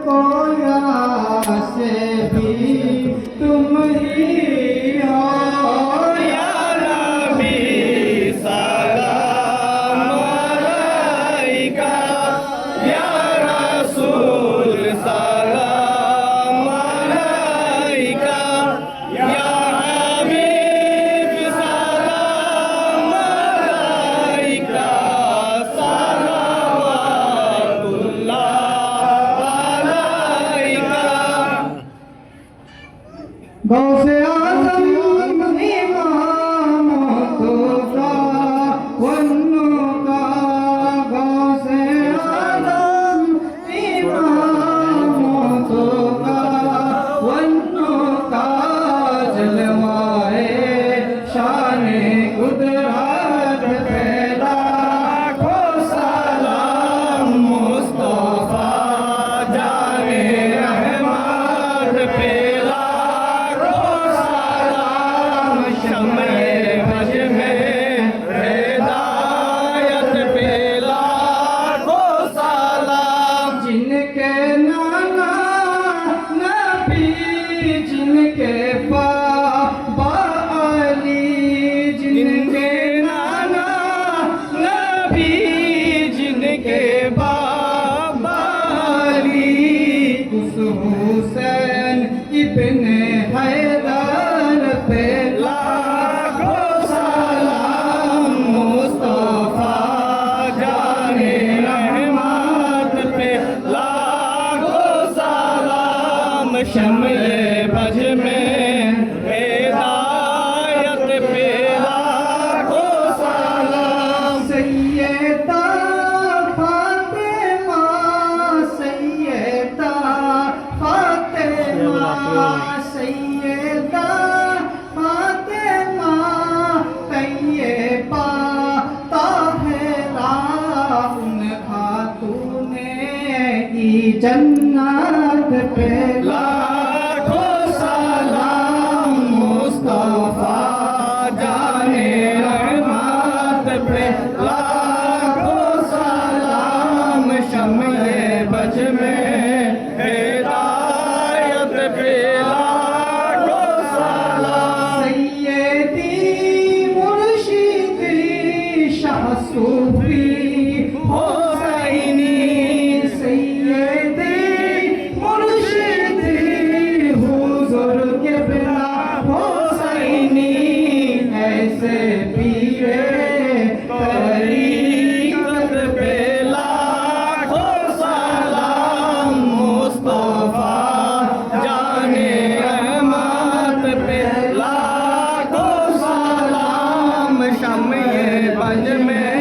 कोया से भी तुम ही हो या नबी सलाम अलैका या रसूल सलाम अलैका या हबीब सलाम अलैका गौसे आज़म इमाम तुका वन्नु का गौसे आज़म इमाम तुका वन्नु का जलवाए शाने कुदरत पैदा को सलाम मुस्तफा जाने रहमत पैदा जिनके नाना नबी जिनके बाबा अली जिनके नाना नबी जिनके बाबा अली उस हुसैन इब्ने हैदर पे लाखों सलाम मुस्तफा जाने रहमत पे लाखों सलाम शम्ले बज में हिदायत पे लाखों सलाम सैयदा फातिमा सैयदा फातिमा सैयदा फातिमा तैयबा ताहिरा उन खातूने की जन्नत पे लाखों सलाम मुस्तफा जाने रहमत पे लाखों सलाम शम्ले बज में हिदायत पे लाखों सलाम सैयदी मुर्शिदी शाह सूफी हुसैनी सैयदी मुर्शिदी हुजूर के बिना हुसैनी ऐसे पीरे तरीक़त पे लाखों सलाम मुस्तफा जाने रहमत पे लाखों सलाम शम्ले बज में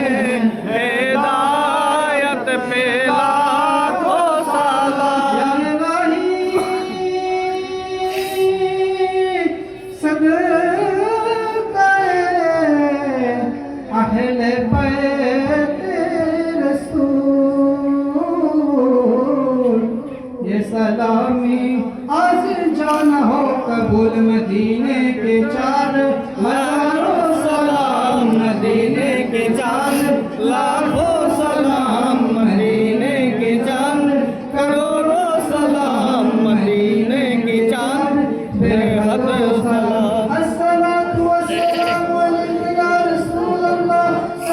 हिदायत पे लाखों सलाम अहले बैत रसूल ये सलामी आज जाना हो कबूल मदीने के चार हजारों सलाम मदीने के चार लाखों सलाम मदीने के चार करोड़ों सलाम मदीने के चार बेहद सलाम अस्सलातु वस्सलामु अलैका या रसूल अल्लाह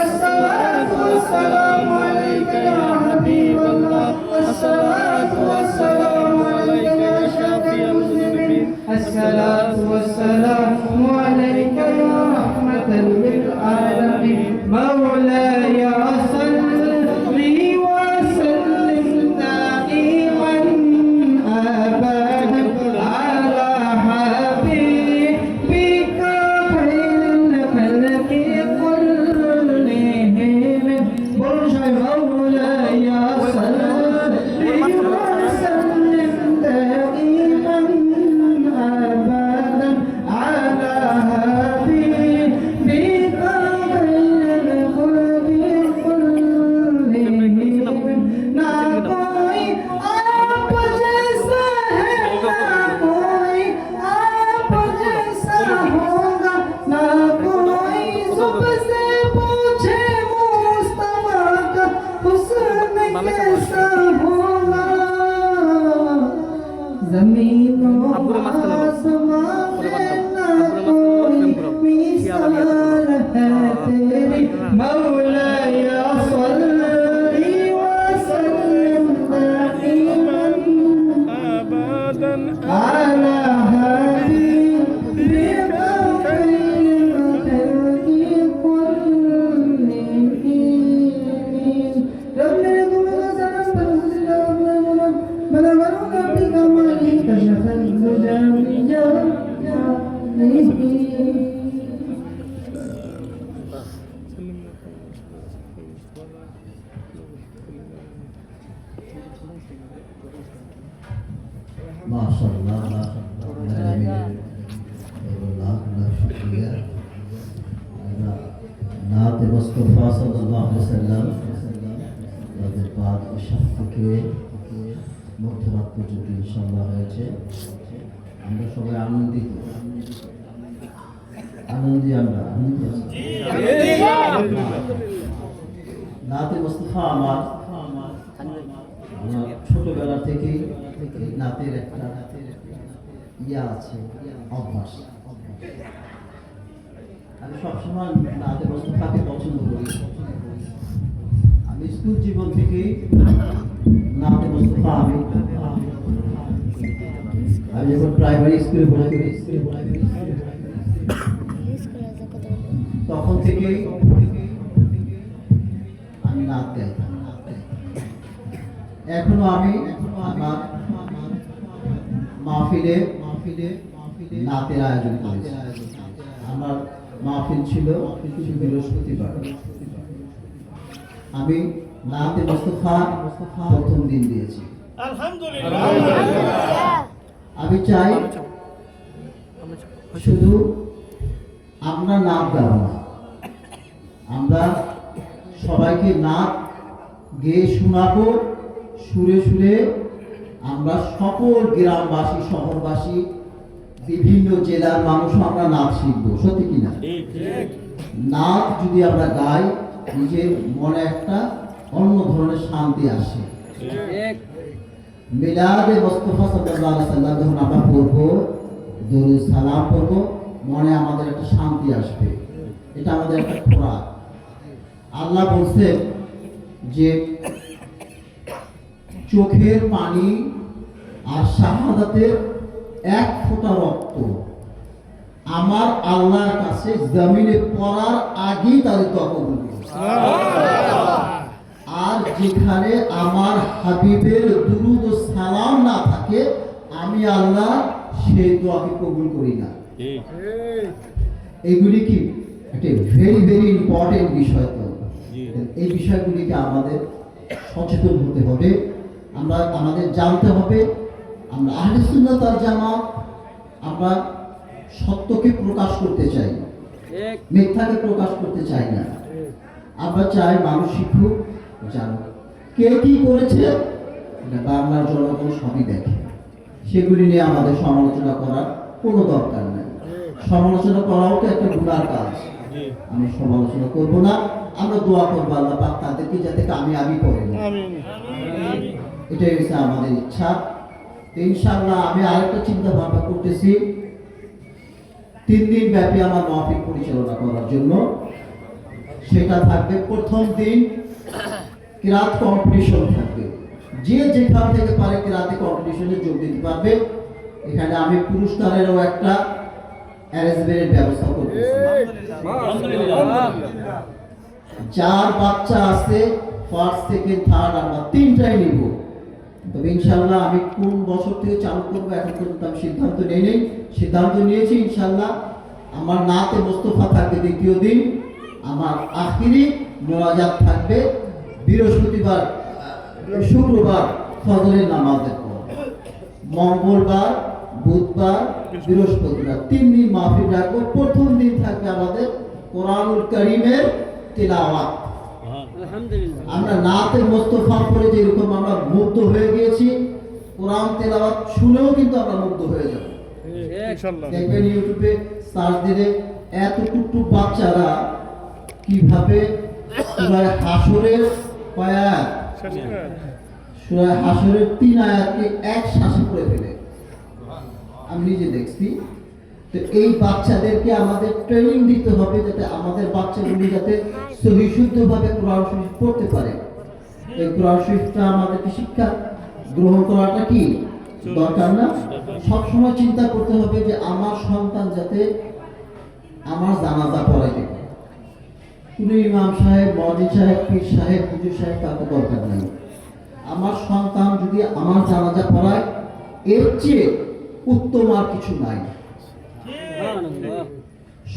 अस्सलातु वस्सलामु अलैका या हबीब अल्लाह अस्सलातु वस्सलामु अलैका या शाफिअल मुज़निबीन अस्सलातु वस्सलामु अलैका या रहमतल लिल आलमीन जमीनों आसमां में ना कोई मिसाल है तेरी मौला या सल्ली व सल्लिम दाइमन अबदन अला हबीबिका खैरिल खल्qi कुल्लिहिम। रब मेरे दुआ का सलाम बना मरूंगा भी कमाली कशफल जामिया माशाअल्लाह शुक्रिया। नात मुस्तफा सल्लल्लाहु अलैहि वसल्लम তাদের পাক ইশার থেকে মধ্যরাত পর্যন্ত ইনশাআল্লাহ হয়েছে। আমরা সবাই আনন্দিত আমরা নাতে মুস্তফা আমার ছোটবেলা থেকেই নাতের একটা ইয়া আছে, অভ্যাস। আমি সবসময় নাতে মুস্তফাকে পছন্দ করি। আমি স্কুল জীবন থেকেই নাতে মুস্তফা আমি যখন প্রাইমারি স্কুলে পড়াই তখন থেকেই আমি নাচ গাইতাম। এখনো আমি আমার মাহফিলে নাতের আয়োজন করেছি। আমার মাহফিল ছিল বৃহস্পতিবার। আমি নাতে মুস্তফা প্রথম দিন দিয়েছি। আমি চাই শুধু আমরা নাচ গাবো না, আমরা সবাইকে নাচ গেয়ে শোনাবো। সুরে সুরে আমরা সকল গ্রামবাসী, শহরবাসী, বিভিন্ন জেলার মানুষও আমরা নাচ শিখবো। সত্যি কিনা? নাচ যদি আমরা গাই, নিজের মনে একটা অন্য ধরনের শান্তি আসে। মিলাদে মুস্তাফা সাল্লাল্লাহু আলাইহি সাল্লাম যখন আমরা পড়বো, দরুদ সালাম পড়বো, মনে আমাদের একটা শান্তি আসবে। এটা আমাদের একটা খোরাক। আল্লাহ বলছেন যে চোখের পানি আর শাহাদাতের এক ফোঁটা রক্ত আমার আল্লাহর কাছে জমিনে পড়ার আগেই তাদের দোয়া কবুল করবে। আর যেখানে আমার হাবিবের দুরুদ ও সালাম না থাকে, আমি আল্লাহ সেই দোয়াকে কবুল করি না। এগুলি কি একটা ভেরি ভেরি ইম্পর্টেন্ট বিষয়। তো এই বিষয়গুলিকে আমাদের সচেতন হতে হবে। আমাদের জানতে হবে আমরা আহলে সুন্নাত ওয়াল জামাত, আমরা সত্যকে প্রকাশ করতে চাই, মিথ্যাকে প্রকাশ করতে চাই না। আমরা চাই মানুষ শিখুক, জানুক। কে কি করেছে বাংলার জনগণ সবই দেখে। সেগুলি নিয়ে আমাদের সমালোচনা করার কোনো দরকার নেই। সমালোচনা করাও তো একটা গুনার কাজ। আমি সমালোচনা করব না, আমরা দোয়া করবো আল্লাহ পাক তাদেরকে যাতে কামিয়াবি করেন। এটাই হচ্ছে আমাদের ইচ্ছা। ইনশাআল্লাহ আমি আরেকটা চিন্তা ভাবনা করতেছি 3 দিন ব্যাপী আমার মাহফিল পরিচালনা করার জন্য। সেটা থাকবে প্রথম দিন কিরাত কম্পিটিশন থাকবে। যে যেখান থেকে পারে কিরাতে কম্পিটিশনে যোগ দিতে পারবে। এখানে আমি পুরস্কারেরও একটা অ্যারেঞ্জমেন্টের ব্যবস্থা করতেছি। যার বাচ্চা আছে ফার্স্ট, সেকেন্ড, থার্ড আমরা 3টাই নিব। তবে ইনশাআল্লাহ আমি কোন বছর থেকে চালু করবো এখন পর্যন্ত আমি সিদ্ধান্ত নেই। সিদ্ধান্ত নিয়েছি ইনশাআল্লাহ আমার নাতে মুস্তফা থাকবে দ্বিতীয় দিন, আমার আখিরি মোনাজাত থাকবে বৃহস্পতিবার, শুক্রবার ফজরের নামাজের পর, মঙ্গলবার, বুধবার, বৃহস্পতিবার 3 দিন মাহফিল রাখবো। প্রথম দিন থাকবে আমাদের কোরআনুল কারীমের তিলাওয়াত। আমরা নাতে মুস্তফা পড়ে যেরকম আমরা মুগ্ধ হয়ে গিয়েছি, কোরআন তেলাওয়াত শুনেও কিন্তু আমরা মুগ্ধ হয়ে যাব। দেখবেন ইউটিউবে সার্চ দিলে এত টুকটুক বাচ্চারা কিভাবে সূরা হাশরের কয় আয়াত, সূরা হাশরের 3 আয়াতকে এক শ্বাসে পড়ে ফেলে। আমি নিজে দেখছি। তো এই বাচ্চাদেরকে আমাদের ট্রেনিং দিতে হবে যাতে আমাদের বাচ্চাগুলি যাতে সহি শুদ্ধভাবে কোরআন শরীফ পড়তে পারে। এই কোরআন শরীফটা আমাদেরকে শিক্ষা গ্রহণ করাটা কি দরকার না? সবসময় চিন্তা করতে হবে যে আমার সন্তান যাতে আমার জানাজা পড়াইতে পারে। কোনো ইমাম সাহেব, মওলানা সাহেব, পীর সাহেব, হুজুর সাহেব তাকে দরকার নাই। আমার সন্তান যদি আমার জানাজা পড়ায়, এর চেয়ে উত্তম আর কিছু নাই।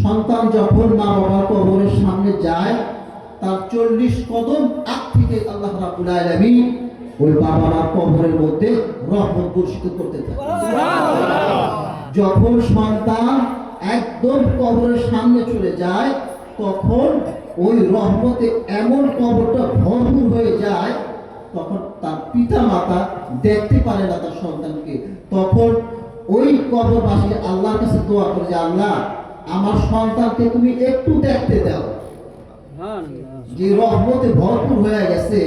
সন্তান যখন মা বাবার কবরের সামনে যায়, তার 40 কদম আগ থেকে আল্লাহ রাব্বুল আলামিন ওই বাবা মার কবরের মধ্যে রহমত বর্ষিত করতে থাকে। যখন সন্তান একদম কবরের সামনে চলে যায়, তখন ওই রহমতে এমন কবরটা ভরপুর হয়ে যায়, তখন তার পিতা মাতা দেখতে পারে না তার সন্তানকে। তখন ওই কবরবাসী আল্লাহর কাছে দোয়া করে যে আল্লাহ আমার সন্তানকে তুমি একটু দেখতে দাও। যে রহমতে ভরপুর হয়ে গেছে,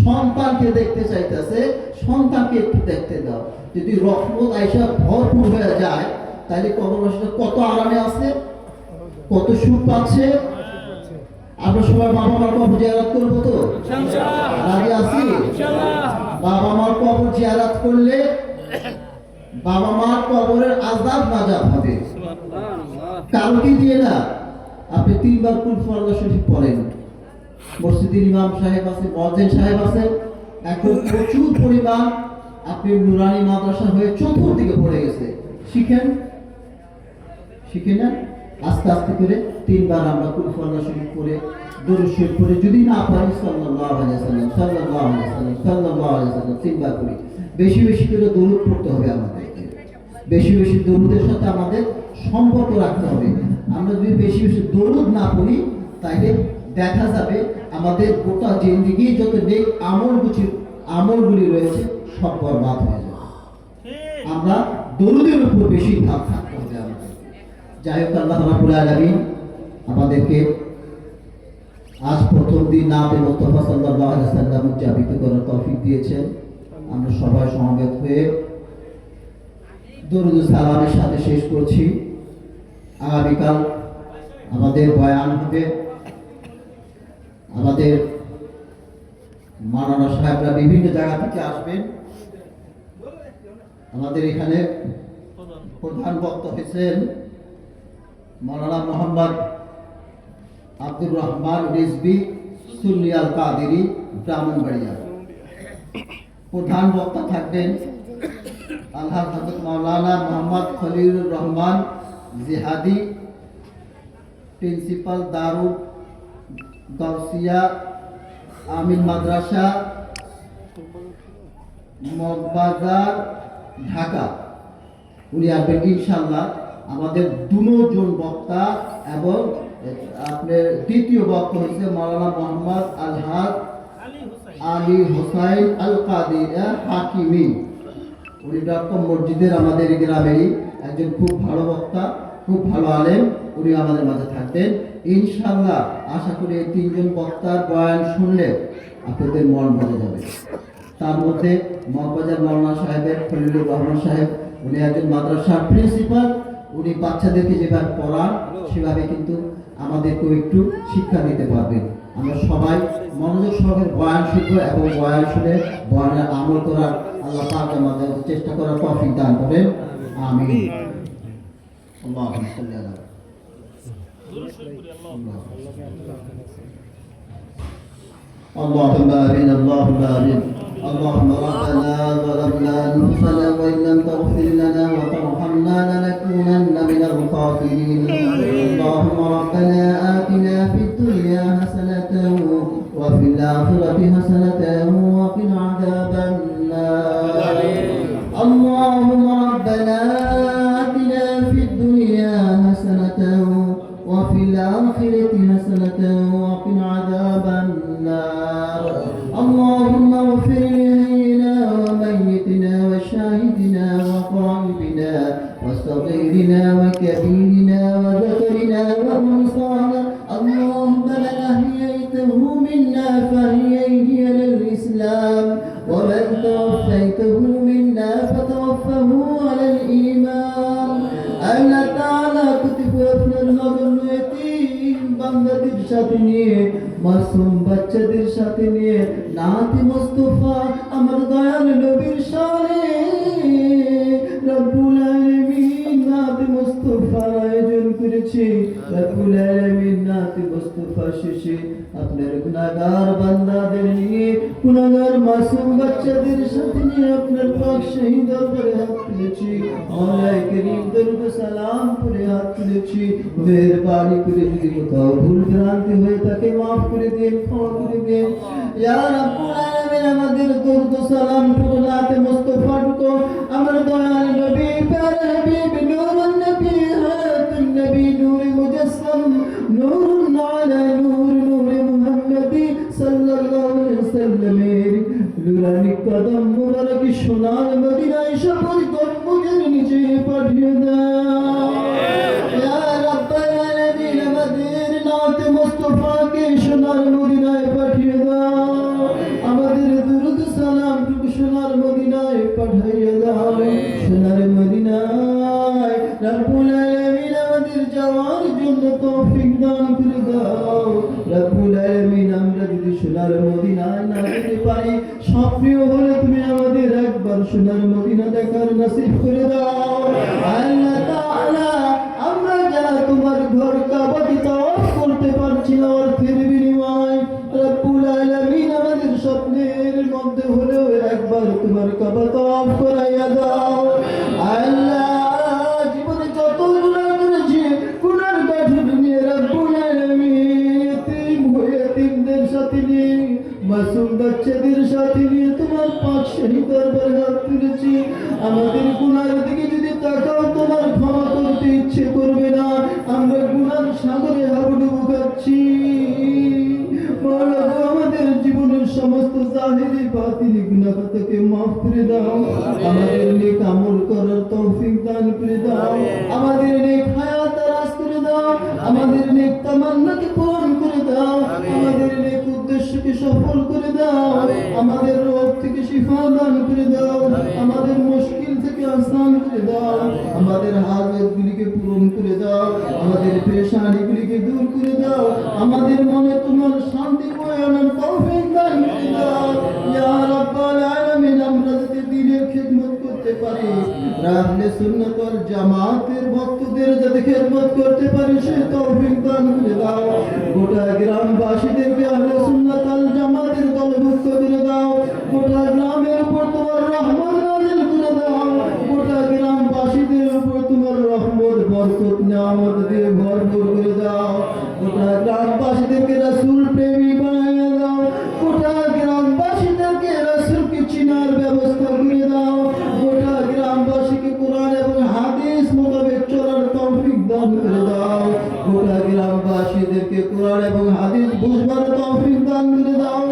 সন্তানকে দেখতে চাইতেছে, সন্তানকে একটু দেখতে দাও। যদি রহমত আইসা ভরপুর হয়ে যায়, তাহলে কবরবাসীরা কত আরামে আছে, কত সুখ পাচ্ছে। আমরা সবাই বাবা মার কবর জিয়ারত করবো তো? রাজি আছি? বাবা মার কবর জিয়ারত করলে বাবা মার কবরের আযাব নাজাত হবে। কাউকে দিয়ে না, আপনি 3 বার কুল ফরলা শরীফ পড়েন। মসজিদের ইমাম সাহেব আছে, মুয়াজ্জিন সাহেব আছে, এখন প্রচুর পরিমাণ আপনি নুরানি মাদ্রাসা হয়ে চতুর্দিকে পড়ে গেছে। শিখেন না? আস্তে আস্তে করে 3 বার আমরা কুল ফরলা শরীফ পড়ে, দরুদ শরীফ পড়ে, যদি না পারি সাল্লাল্লাহু আলাইহি ওয়াসাল্লাম, সাল্লাল্লাহু আলাইহি ওয়াসাল্লাম, সাল্লাল্লাহু আলাইহি ওয়াসাল্লাম 3 বার পড়ি। বেশি বেশি করে দরুদ পড়তে হবে আমাদেরকে। বেশি বেশি দরুদের সাথে আমাদের সম্পর্ক রাখতে হবে। আমরা যদি বেশি বেশি দরুদ না পড়ি, তাইলে দেখা যাবে আমাদের গোটা জিন্দেগি যত নেক আমলগুলি রয়েছে সব বরবাদ হয়ে যাবে। আমরা দরুদের উপর বেশি ধাপ থাকতে হবে আমাদের। যাই হোক, আল্লাহ রাব্বুল আলামিন আমাদেরকে আজ প্রথম দিন নাতে মুস্তাফা সাল্লাল্লাহু আলাইহি ওয়াসাল্লাম উদযাপিত করার তৌফিক দিয়েছেন। আমরা সবাই সমবেত হয়ে দরুদ ও সালামের সাথে শেষ করছি। আগামীকাল আমাদের বয়ান হবে। আমাদের মাওলানা সাহেবরা বিভিন্ন জায়গা থেকে আসবেন। আমাদের এখানে প্রধান বক্তা হয়েছেন মাওলানা মোহাম্মদ আব্দুর রহমান রিজভী সুন্নি আল কাদেরী, ব্রাহ্মণবাড়িয়া। প্রধান বক্তা থাকবেন আল্লাহ হযরত মাওলানা মোহাম্মদ খলিলুর রহমান জিহাদি, প্রিন্সিপাল দারুল গাউসিয়া আমিন মাদ্রাসা, মগবাজার, ঢাকা। উনি আসবেন ইনশাআল্লাহ। আমাদের 2 জন বক্তা এবং আপনার দ্বিতীয় বক্তা হচ্ছে মাওলানা মোহাম্মদ আলহাজ আলী হোসাইন আল কাদির হাকিমি। উনি ডক্টর মসজিদের আমাদের গ্রামেরই একজন খুব ভালো বক্তা, খুব ভালো আলেম। উনি আমাদের মাঝে থাকবেন ইনশাআল্লাহ। আশা করি এই 3 জন বক্তার বয়ান শুনলে আপনাদের মন ভরে যাবে। তার মধ্যে মগবাজার মাওলানা সাহেবের খলিলুর রহমান সাহেব, উনি একজন মাদ্রাসার প্রিন্সিপাল। উনি বাচ্চাদেরকে যেভাবে পড়ান সেভাবে কিন্তু আমাদেরকেও একটু শিক্ষা দিতে পারবেন। আমরা সবাই মনোযোগ সহকারে বয়ান শিখবো এবং বয়ান শুনে বয়ানের আমল করার আল্লাহ পাক আমাদের চেষ্টা করার তৌফিক দান করেন। আমিন। আল্লাহুম্মা সাল্লি আলা اللهم آمين. اللهم آمين. اللهم ربنا ظلمنا أنفسنا وإن لم تغفر لنا وترحمنا لنكونن من الخاسرين. اللهم ربنا آتنا في الدنيا حسنة وفي الآخرة حسنة وقنا عذاب النار. اللهم ربنا آتنا في الدنيا حسنة وفي الآخرة حسنة وقنا عذاب النار. اللهم اغفر لحينا وميتنا وشاهدنا وغائبنا وصغيرنا وكبيرنا وذكرنا وأنصانا. اللهم من أحييته منا فأحييه على الإسلام، ومن توفيته منا فتوفه على الإيمان. সাথে নিয়ে মাসুম বাচ্চাদের সাথে নিয়ে নাতি মুস্তাফা আমার দয়াল নবীর শানে রব্বুল আলামিন নাতি মুস্তাফার আয়োজন করেছে। রব্বুল আলামিন নাতি মুস্তাফা শেষে আপনার গুনাহগার বান্দাদের নিয়ে গুনাহগার মাসুম বাচ্চাদের সাথে নিয়ে আপনার পাক শহীদ দরবারে হাত তুলেছি। আল্লাহ করিম দরুদ সালাম করে হাত তুলেছি। মেহেরবানি করে যদি কোথাও ভুল ভ্রান্তি হয়ে থাকে মাফ করে দিন, ক্ষমা করে দিন। ইয়া রাব্বুল আলামিন আমাদের দরুদ সালাম টুকু নাতে মুস্তাফা টুকু আমার দয়াল নবী প্যারা হাবিব নূরুন নবী হায়াতুন নবী নূর মুজাসসাম নূরুন আলা নূর নূর মুহাম্মদি সাল্লাল্লাহু আলাইহি ওয়াসাল্লামের নুরানি কদম মুবারক সোনার মদিনায় সফর কদমের নিচে পাঠিয়ে দাও। ইয়া রাব্বাল আলামিন আমাদের নাতে মুস্তাফাকে সোনার মদিনায় পাঠিয়ে দাও। আমাদের দুরুদ সালাম টুকু সোনার মদিনায় পাঠিয়ে দাও। সোনার মদিনায় রব্বুল আলামিন আমাদের যাওয়ার জন্য তৌফিক দান করে দাও। রব্বুল আলামিন আমরা যদি সোনার মদিনায় না যেতে পারি স্বপ্নেও হলে তুমি আমাদের একবার সোনার মদিনা দেখার নসিব করে দাও। আল্লাহ তাআলা আমরা যারা তোমার ঘর কাবাকে তাওয়াফ করতে পারছি না অর্থের বিনিময় রব্বুল আলামিন আমাদের স্বপ্নের মধ্যে হলেও একবার তোমার কাবা তাওয়াফ করাইয়া দাও। আল্লাহ জীবনে যত গুনাহ করেছি গুনার গাঠুর নিয়ে রব্বুল আলামিন এতিমদের সাথে নিয়ে মাসুম বাচ্চাদের সাথে নিয়ে তোমার পাক শহীদ দরবারে হাত তুলেছি। আমাদের গুনার দিকে যদি তাকাও তোমার ক্ষমা করতে ইচ্ছে করবে না। আমরা গুনার সাগরে হাবুডুবু খাচ্ছি। মাওলা গো আমাদের জীবনের সমস্ত জাহিরি বাতিলি গুনাহ থেকে মাফ করে দাও। আমাদের নেক আমল করার তৌফিক দান করে দাও। আমাদের নেক হায়াত দারাজ করে দাও। আমাদের নেক তামান্নাকে পূরণ করে দাও। আমাদের নেক উদ্দেশ্যকে সফল করে দাও। আমাদের রোগ থেকে শিফা দান করে দাও। আমাদের মুশকিল থেকে আসান করে দাও। আমাদের হাজতগুলিকে পূরণ করে দাও। আমাদের পেরেশানিগুলিকে দূর করে দাও। আমাদের মনে তোমার শান্তি বয়ানের তৌফিক দান করে দাও। ইয়া রাব্বাল আলামিন আমরা যাতে দ্বীনের খিদমত করতে পারি, আহলে সুন্নাত ওয়াল জামাতের ভক্তদের যাতে খিদমত করতে পারি সেই তৌফিক দান করে দাও। গোটা গ্রামবাসীদেরকে আহলে সুন্নাত ওয়াল জামাতের দলভুক্ত করে দাও। গোটা গ্রামের উপর তোমার রহমত নাযিল করে দাও। গোটা গ্রামবাসীদের উপর তোমার রহমত বরকত নিয়ামত দিয়ে ভরপুর করে দাও। গোটা গ্রামবাসীদেরকে রাসূল প্রেমী বানিয়ে দাও। গোটা গ্রামবাসীদেরকে রাসূলকে চিনার ব্যবস্থা করে দাও। গোটা গ্রামবাসীকে কোরআন এবং হাদিস মোতাবেক চলার তৌফিক দান করে দাও। গোটা গ্রামবাসীদেরকে কোরআন এবং হাদিস বুঝবার তৌফিক দান করে দাও।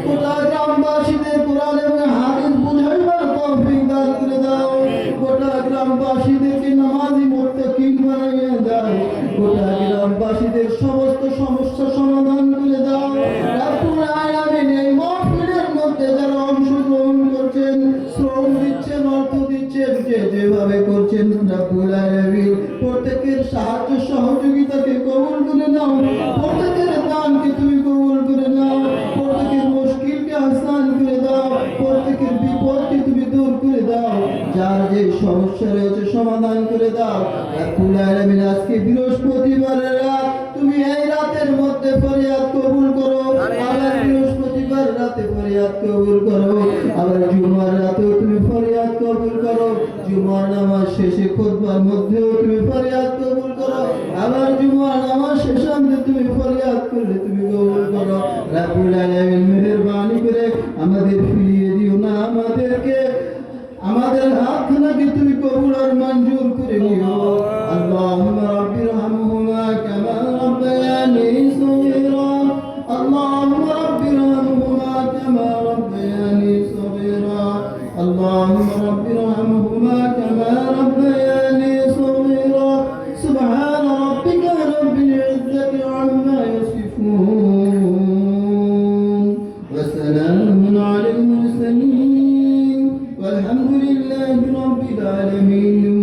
গোটা গ্রামবাসীদের কোরআন এবং হাদিস বুঝাইবার তৌফিক দান করে দাও। গোটা গ্রামবাসীদেরকে নামাজি মুত্তাকিন বানিয়ে দাও। গোটা গ্রামবাসীদের সমস্ত সমস্যা সমাধান করে দাও। রব্বুল আলামিন এই মাহফিলের মধ্যে যারা অংশগ্রহণ করছেন, শ্রম দিচ্ছেন, অর্থ দিচ্ছেন, যে যেভাবে করছেন রব্বুল আলামিন প্রত্যেকের সাহায্য সহযোগিতাকে কবুল করে নাও। প্রত্যেকের দানকে তুমি কবুল করে নাও। প্রত্যেকের মুশকিলকে আসান করে দাও। প্রত্যেকের বিপদকে তুমি দূর করে দাও। যার যে সমস্যা রয়েছে সমাধান করে দাও। রব্বুল আলামিন আজকে বৃহস্পতিবারের রাত, তুমি এই রাতের মধ্যে ফরিয়াদ কবুল করো। আবার বৃহস্পতিবার রাতে ফরিয়াদ কবুল করো। আবার জুমার রাতেও তুমি ফরিয়াদ কবুল করো। জুমার নামাজ শেষে খুতবার মধ্যেও তুমি ফরিয়াদ কবুল করো। আবার জুমার নামাজ শেষে তুমি ফরিয়াদ করলে তুমি কবুল করো। রব্বুল আলামিন মেহেরবানি করে আমাদের ফিরিয়ে দিও না। আমাদের হাতখানাকে তুমি কবুল আর মঞ্জুর করে নিও। আল্লাহুম্মা রাব্বিরহামহুমা কামা রাব্বায়ানি সগীরা। আল্লাহুম্মা রাব্বিরহামহুমা কামা রাব্বায়ানি সগীরা। আল্লাহুম্মা রাব্বিরহামহুমা কামা রাব্বায়ানি সগীরা। সুবহান রাব্বিকা রাব্বিল ইজ্জাতি আম্মা ইয়াসিফুন ওয়া সালামুন আলাল মুরসালিন والحمد لله رب العالمين